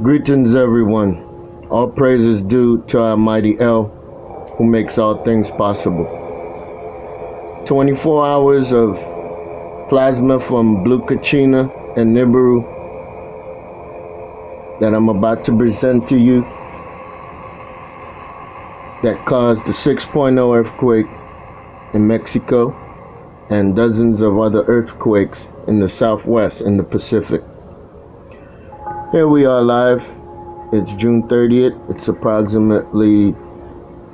Greetings, everyone. All praises due to our mighty El, who makes all things possible. 24 hours of plasma from blue KACHINA and NIBIRU that I'm about to present to you that caused the 6.0 earthquake in Mexico and dozens of other earthquakes in the Southwest and the Pacific. Here we are live. It's June 30th. It's approximately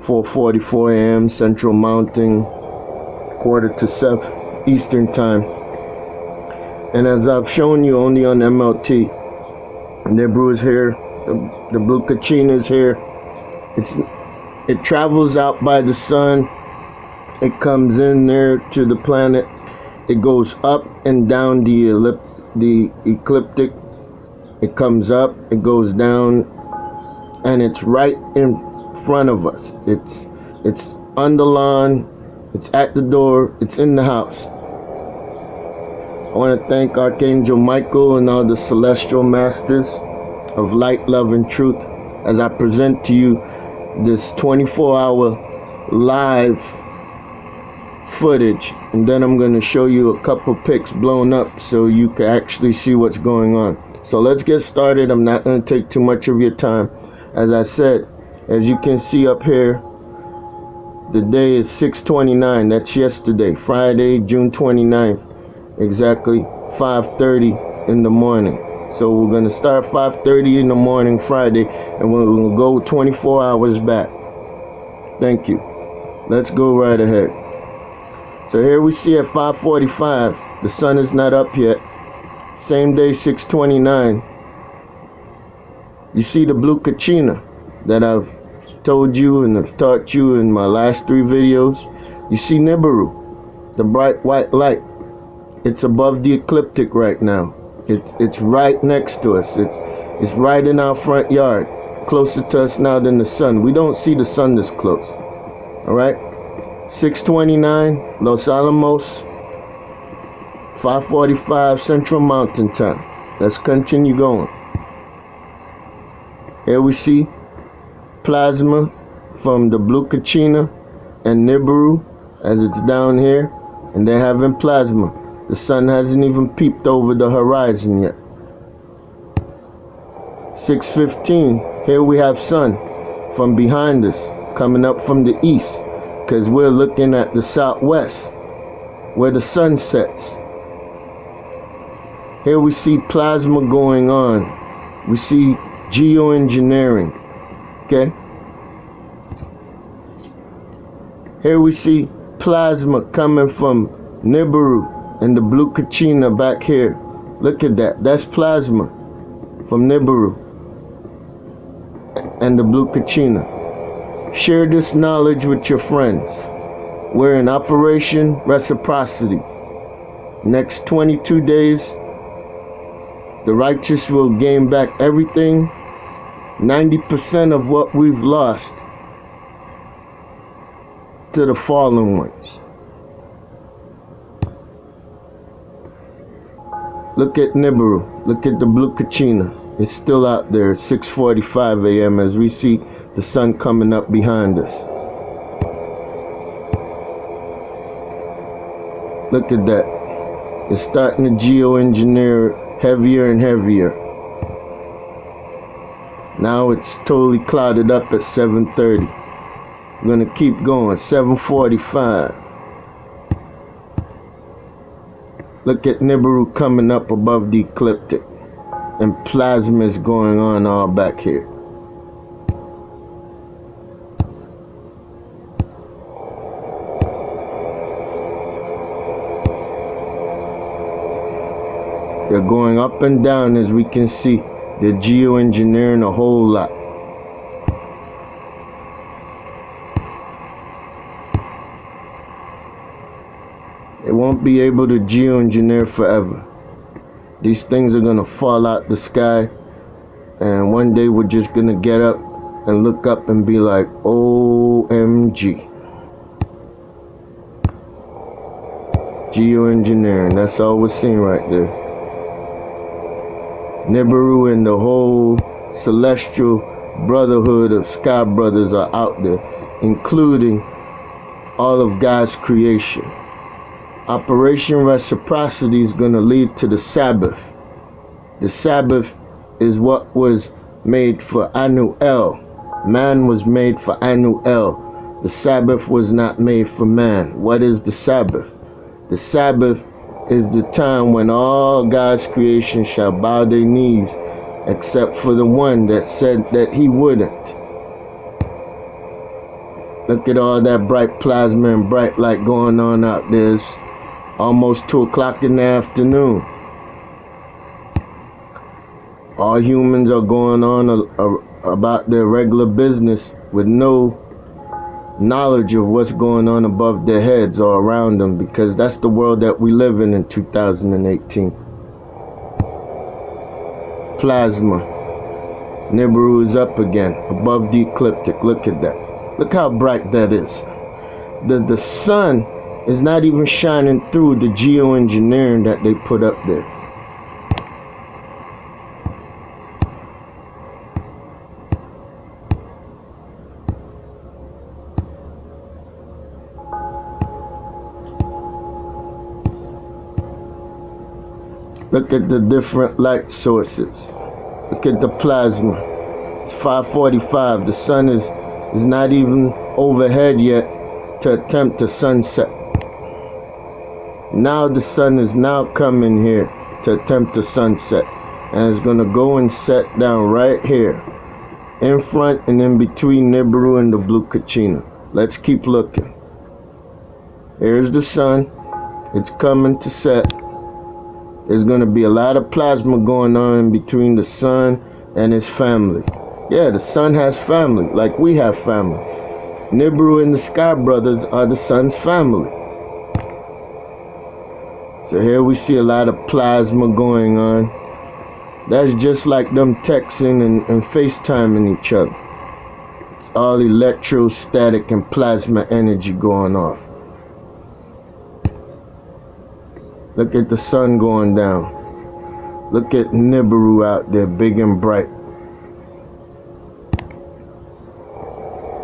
4:44 a.m. Central Mountain, 6:45 Eastern Time. And as I've shown you only on MLT, NIBIRU is here. The blue KACHINA is here. It travels out by the sun. It comes in there to the planet. It goes up and down the ecliptic. It comes up, it goes down, and it's right in front of us. It's on the lawn, it's at the door, it's in the house. I want to thank Archangel Michael and all the celestial masters of light, love, and truth as I present to you this 24-hour live footage, and then I'm going to show you a couple pics blown up so you can actually see what's going on. So let's get started. I'm not going to take too much of your time. As I said, as you can see up here, the day is 6/29. That's yesterday, Friday, June 29th, exactly 5:30 in the morning. So we're going to start 5:30 in the morning Friday, and we're going to go 24 hours back. Thank you. Let's go right ahead. So here we see at 5:45, the sun is not up yet. Same day, 6/29. You see the blue KACHINA that I've told you and I've taught you in my last 3 videos. You see NIBIRU, the bright white light. It's above the ecliptic right now. It's right next to us. It's right in our front yard, closer to us now than the sun. We don't see the sun this close. All right. 6:29, Los Alamos, 5:45 Central Mountain Time. Let's continue going. Here we see plasma from the blue KACHINA and NIBIRU as it's down here, and they're having plasma. The sun hasn't even peeped over the horizon yet. 6:15, here we have sun from behind us coming up from the east, because we're looking at the southwest where the sun sets. Here we see plasma going on. We see geoengineering. Okay? Here we see plasma coming from NIBIRU and the blue KACHINA back here. Look at that. That's plasma from NIBIRU and the blue KACHINA. Share this knowledge with your friends. We're in Operation Reciprocity. Next 22 days, the righteous will gain back everything, 90% of what we've lost to the fallen ones. Look at NIBIRU. Look at the blue KACHINA. It's still out there at 6:45 a.m. as we see the sun coming up behind us. Look at that. It's starting to geoengineer heavier and heavier. Now it's totally clouded up at 7:30. We're going to keep going. 7:45. Look at NIBIRU coming up above the ecliptic. And plasma is going on all back here. They're going up and down, as we can see. They're geoengineering a whole lot. They won't be able to geoengineer forever. These things are going to fall out the sky, and one day we're just going to get up and look up and be like, OMG. Geoengineering, that's all we're seeing right there. NIBIRU and the whole celestial brotherhood of sky brothers are out there, including all of God's creation. Operation Reciprocity is going to lead to the Sabbath. The Sabbath is what was made for Anu El. Man was made for Anu El. The Sabbath was not made for man. What is the Sabbath? The Sabbath is the time when all God's creation shall bow their knees, except for the one that said that he wouldn't. Look at all that bright plasma and bright light going on out there. It's almost 2 o'clock in the afternoon. All humans are going on about their regular business with no knowledge of what's going on above their heads or around them, because that's the world that we live in 2018. Plasma. Nibiru is up again, above the ecliptic. Look at that. Look how bright that is. The sun is not even shining through the geoengineering that they put up there. Look at the different light sources. Look at the plasma. It's 5:45. The sun is not even overhead yet to attempt a sunset. Now the sun is now coming here to attempt a sunset. And it's going to go and set down right here, in front and in between Nibiru and the blue KACHINA. Let's keep looking. Here's the sun. It's coming to set. There's going to be a lot of plasma going on in between the sun and his family. Yeah, the sun has family, like we have family. Nibiru and the Sky Brothers are the sun's family. So here we see a lot of plasma going on. That's just like them texting and FaceTiming each other. It's all electrostatic and plasma energy going off. Look at the sun going down. Look at Nibiru out there, big and bright.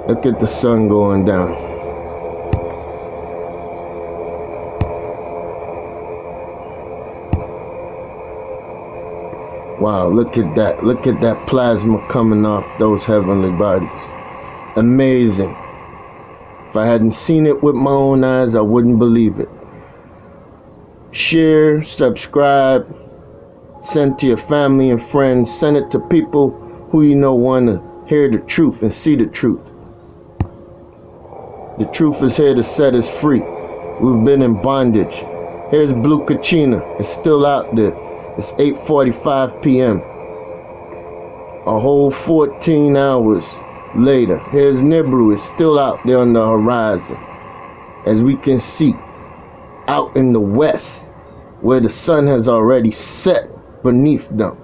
Look at the sun going down. Wow, look at that. Look at that plasma coming off those heavenly bodies. Amazing. If I hadn't seen it with my own eyes, I wouldn't believe it. Share, subscribe, send to your family and friends. Send it to people who you know want to hear the truth and see the truth. The truth is here to set us free. We've been in bondage. Here's blue KACHINA. It's still out there. It's 8:45 p.m. A whole 14 hours later. Here's Nibiru. It's still out there on the horizon. As we can see, out in the west, where the sun has already set beneath them.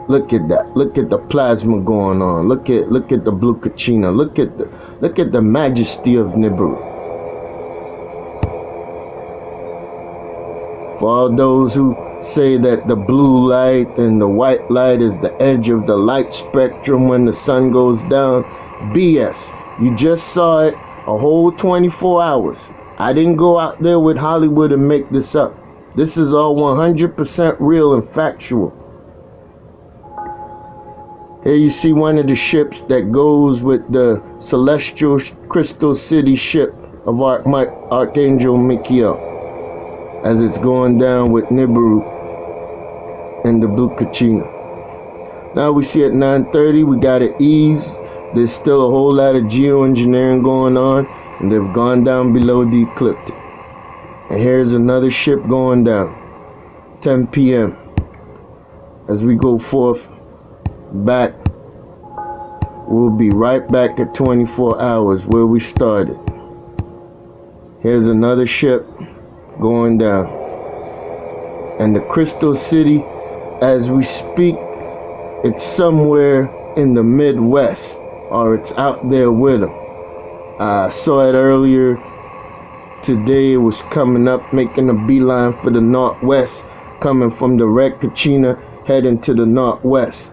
Look at that. Look at the plasma going on. Look at the blue KACHINA. Look at the majesty of Nibiru. For all those who say that the blue light and the white light is the edge of the light spectrum when the sun goes down, BS. You just saw it a whole 24 hours. I didn't go out there with Hollywood and make this up. This is all 100% real and factual. Here you see one of the ships that goes with the celestial crystal city ship of Archangel Michael, as it's going down with Nibiru and the blue KACHINA. Now we see at 9:30 we got to ease. There's still a whole lot of geoengineering going on, and they've gone down below the ecliptic. And here's another ship going down, 10 p.m. As we go forth back, we'll be right back at 24 hours where we started. Here's another ship going down. And the Crystal City, as we speak, it's somewhere in the Midwest, or it's out there with them. I saw it earlier today. It was coming up, making a beeline for the Northwest, coming from the red KACHINA heading to the northwest.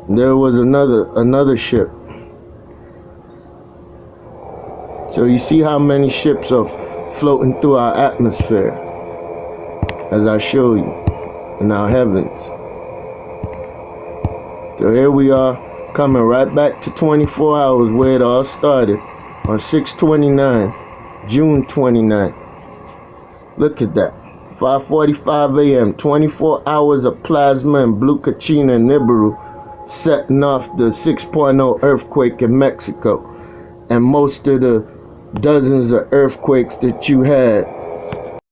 There was another ship. So you see how many ships are floating through our atmosphere, as I show you, in our heavens. So here we are, coming right back to 24 hours where it all started, on 6/29, June 29. Look at that. 5:45 a.m., 24 hours of plasma and blue KACHINA in NIBIRU, setting off the 6.0 earthquake in Mexico, and most of the dozens of earthquakes that you had